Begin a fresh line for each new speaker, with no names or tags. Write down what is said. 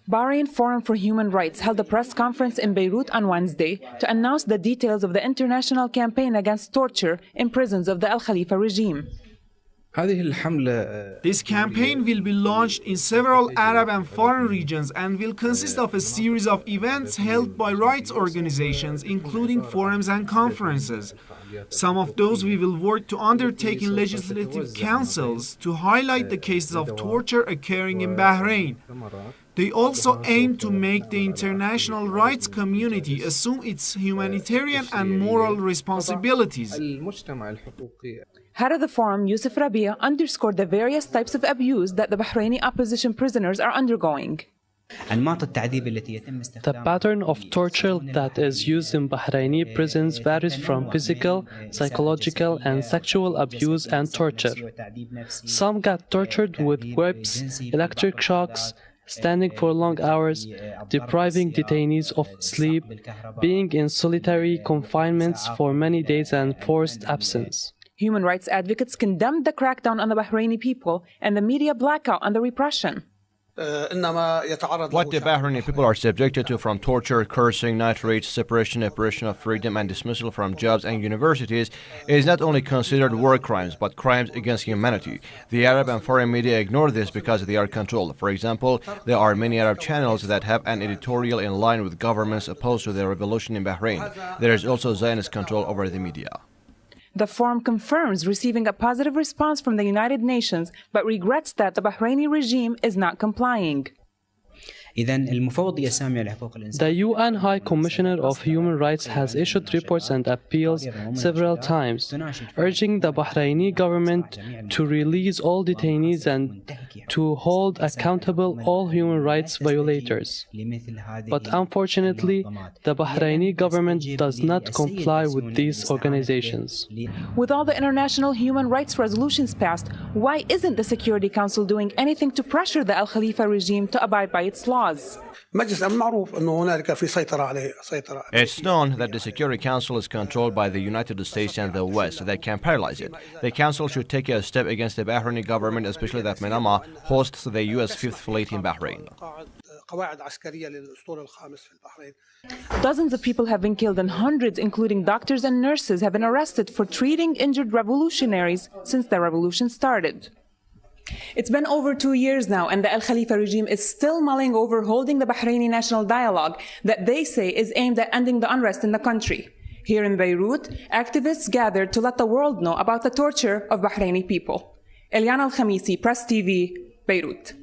Bahrain Forum for Human Rights held a press conference in Beirut on Wednesday to announce the details of the international campaign against torture in prisons of the Al Khalifa regime.
This campaign will be launched in several Arab and foreign regions and will consist of a series of events held by rights organizations, including forums and conferences. Some of those we will work to undertake in legislative councils to highlight the cases of torture occurring in Bahrain. They also aim to make the international rights community assume its humanitarian and moral responsibilities.
Head of the forum, Yusuf Rabia, underscored the various types of abuse that the Bahraini opposition prisoners are undergoing.
The pattern of torture that is used in Bahraini prisons varies from physical, psychological, and sexual abuse and torture. Some get tortured with whips, electric shocks, standing for long hours, depriving detainees of sleep, being in solitary confinements for many days, and forced absence.
Human rights advocates condemned the crackdown on the Bahraini people and the media blackout on the repression.
What the Bahraini people are subjected to, from torture, cursing, night raids, separation, oppression of freedom, and dismissal from jobs and universities, is not only considered war crimes, but crimes against humanity. The Arab and foreign media ignore this because they are controlled. For example, there are many Arab channels that have an editorial in line with governments opposed to the revolution in Bahrain. There is also Zionist control over the media.
The forum confirms receiving a positive response from the United Nations, but regrets that the Bahraini regime is not complying.
The UN High Commissioner of Human Rights has issued reports and appeals several times, urging the Bahraini government to release all detainees and to hold accountable all human rights violators. But unfortunately, the Bahraini government does not comply with these organizations.
With all the international human rights resolutions passed, why isn't the Security Council doing anything to pressure the Al Khalifa regime to abide by its laws?
It's known that the Security Council is controlled by the United States and the West that can paralyze it. The Council should take a step against the Bahraini government, especially that Manama hosts the U.S. Fifth Fleet in Bahrain.
Dozens of people have been killed and hundreds, including doctors and nurses, have been arrested for treating injured revolutionaries since the revolution started. It's been over 2 years now, and the Al Khalifa regime is still mulling over holding the Bahraini National Dialogue that they say is aimed at ending the unrest in the country. Here in Beirut, activists gathered to let the world know about the torture of Bahraini people. Eliana Al-Khamisi, Press TV, Beirut.